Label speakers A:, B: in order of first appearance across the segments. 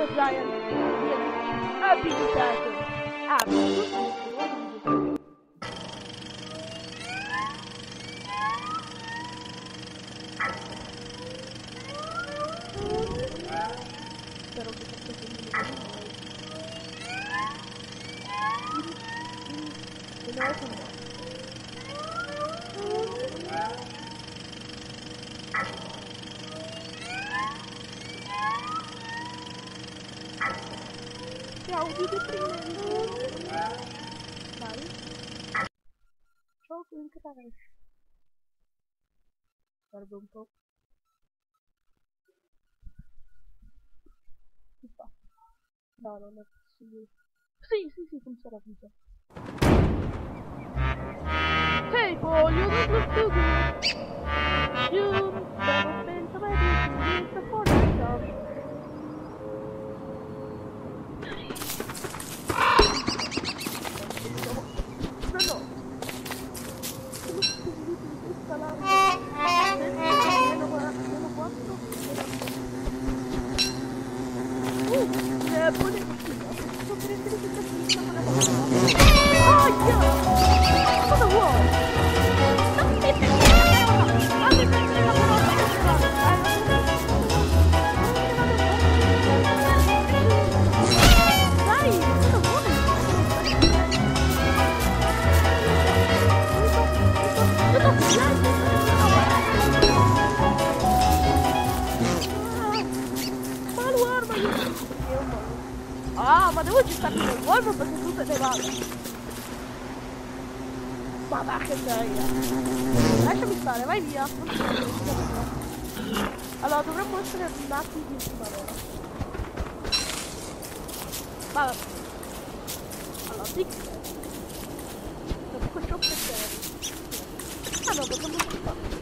A: Super Giant abilitato. Spero che facciate il ciao, video prima. Vai. Ciao, qui che fai? Guarda un po'. Che fa? No, non è possibile. Sì, funziona. Hey boy, you look too good. You never been so ready to leave the forest of. No. Sono spedito in questa lava. Meno 4. Buonissimo. Sto per essere tutta finita con la lava. Oh, cosa vuoi? Non mi metti in la parola. Dai, cosa vuoi? Ah, ma devo gettarmi nel polvo perché tu te ne vada. Ma va che noia. Lasciami stare, vai via. Allora, dovremmo essere arrivati in primavera. Vabbè. Allora, pixel. Dopo ciò che serve. Ah no, dobbiamo fare.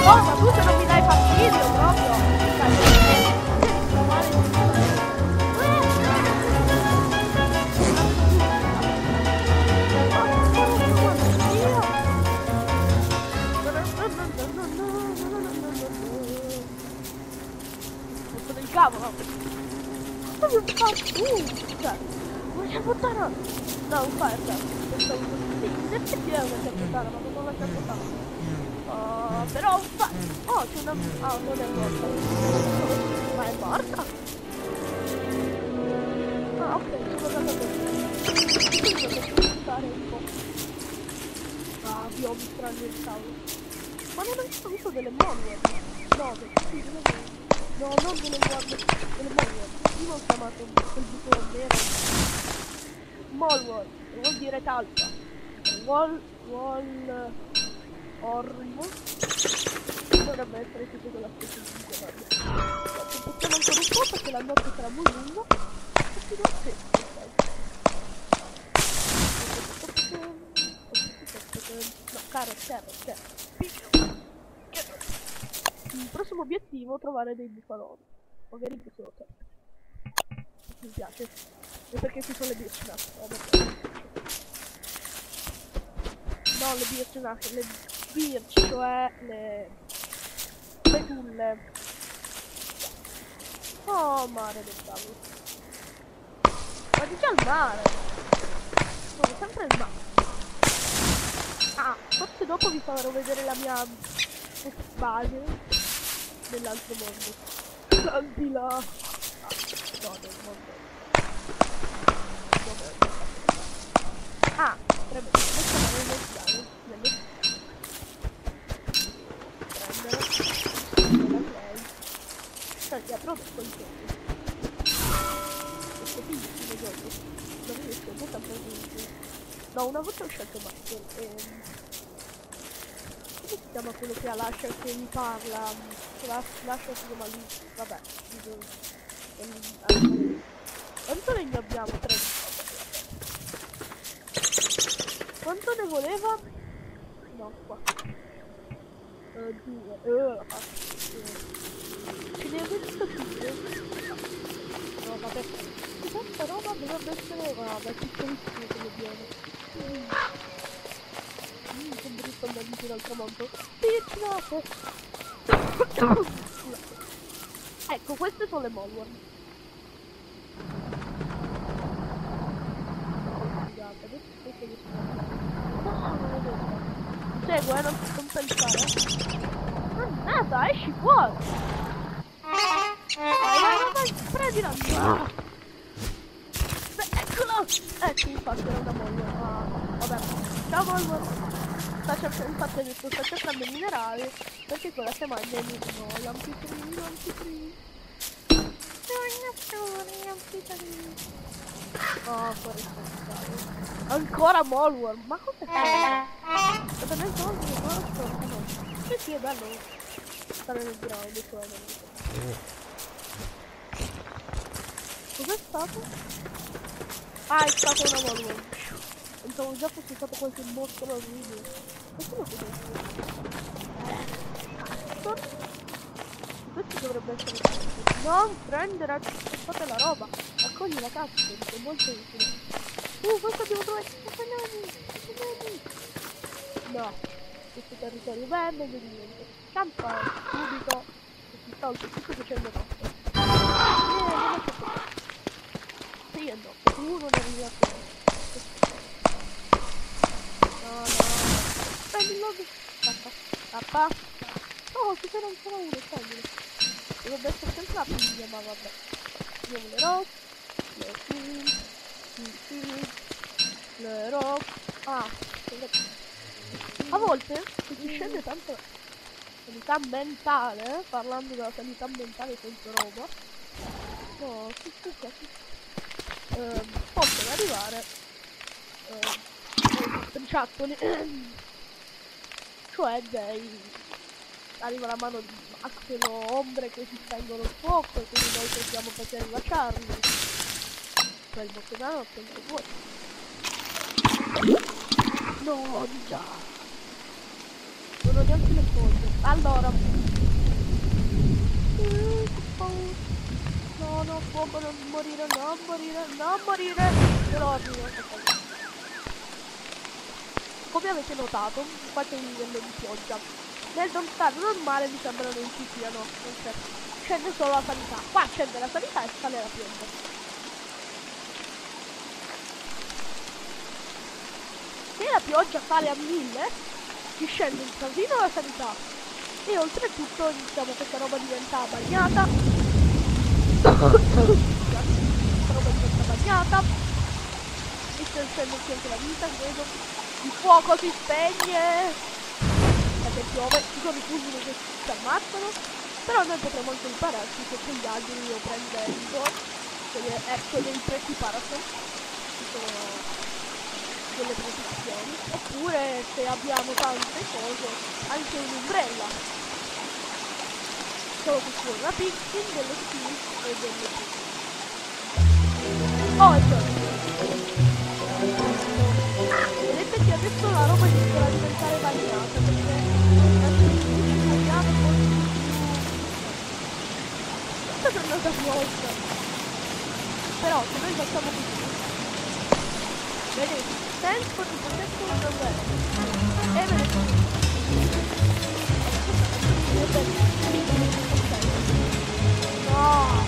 A: Ma tu se non mi dai fastidio proprio. Questo del cavolo. Cosa mi fa? Cioè, voglio buttare. No, non fa il cavolo. Sì, in effetti è una buttare, ma non la c'è buttare. Però fa... Oh, c'è una... Ah, non è morta. Ma è morta? Ah, ok, sono andata bene. Devo stare un po'. Ah, biomi strani del cavolo. Ma non ho visto delle Monweb. No, sì, delle Monweb. No, non delle Monweb, delle Monweb. Io ho chiamato quel buco nero. Molweb, vuol dire talpa. Ormo dovrebbe essere tutto quella specie di guardia. Aspettiamo ancora un po' perché la notte sarà molto lunga e si deve no, carrot. Il prossimo obiettivo è trovare dei bufaloni. Magari più solo te. Mi piace. E perché ci sono le bioccinate? No, le bioccinate, le birch, cioè le tulle. Oh, mare del cavolo. Ma dice al mare. Sono sempre il mare. Ah, forse dopo vi farò vedere la mia base nell'altro mondo. Al di là. No, nel mondo. Ah, potrebbe questa la voglio usare. Senti, apro col tempo. Questo figlio gioco. Non riesco, non sta presente. No, una volta ho scelto Michael. Come si chiama quello che ha l'ascia che mi parla? L'ascia si chiama lui. Vabbè. Quanto ne abbiamo? 3. Quanto ne voleva? No, qua. 2. Ce ne ho visto più. No, vabbè. Questa roba dovrebbe essere... Vabbè, piccolissimo come viene. Che brutto andare in giro al tramonto. Picciate! Ecco, queste sono le Mollworm. Adesso queste che sono. No, non è vero. Segue, non pensare. Mannata, esci fuori! Prendila! Eccolo! Ecco, infatti era una Mollworm. Ah, vabbè. Ciao Mollworm! Infatti ho detto sta cercando i minerali perché quella se mangia no, l'ampitrini. Oh, fuori sta. Ancora Mollworm, ma come fai? Dove ne so, no. Sì, è bello stare nel ground, cos'è stato? Ah, è stato una Mollworm. Pensavo già fosse stato qualche mostro orribile. E come questo dovrebbe essere non prendere, fate la roba, raccogli la cazzo, è molto utile. Questo devo trovare banani. No, questo territorio va meglio di niente. Campa subito e si tolto tutto facendo notte. Non c'è problema. Sì e no, tu non arrivi a te. No. Prendi il log. Tappa. Oh, ci sarà ancora uno, prendilo. Dovrebbe essere sempre la figlia, ma vabbè. Andiamo le rock. Le rock. Ah, a volte si scende tanto sanità mentale, parlando della sanità mentale senza roba. No, possono arrivare triciattoli. Cioè arriva la mano di Max, sono ombre che si spengono il fuoco e quindi noi possiamo poter lasciarli. Poi il bocco da notte anche voi. No, già. Non ho neanche le foglie. Allora. No, fuoco, non morire. Però arrivo. Come avete notato, qualche livello di pioggia. Nel non stato normale mi sembra non ci siano, non c'è. Scende solo la sanità. Qua scende la sanità e sale la pioggia. Se la pioggia sale a 1000, ci scende un casino la sanità. E oltretutto, diciamo, questa roba diventa bagnata. Questa roba diventa bagnata. E sta scende anche la vita, credo. Il fuoco si spegne perché piove, ci sono i fulmini che si ammazzano, però noi potremo anche ripararci perché gli alberi lo prendendo, ecco dei preti parason, ci sono delle protezioni, oppure se abbiamo tante cose anche un'ombrella, solo che ci vuole una pixel, delle skills e delle pixel. Oh, vedete che adesso la roba inizia a diventare bagnata perché questa è tornata pioggia, però se noi facciamo così, vedete, tempo di processo non è, e vedete, no,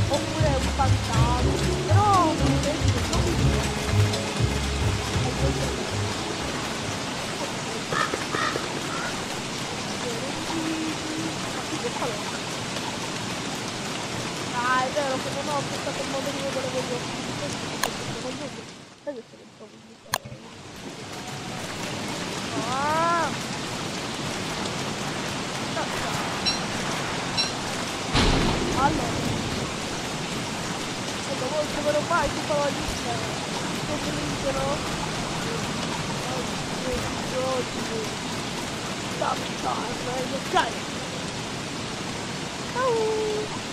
A: oppure stato un modo di vedere voi adesso che provo di fare. Ah! Allora, quando voi troverò mai ti farò la lista. Condividono. Oggi. Ciao, ciao, ciao. Ciao.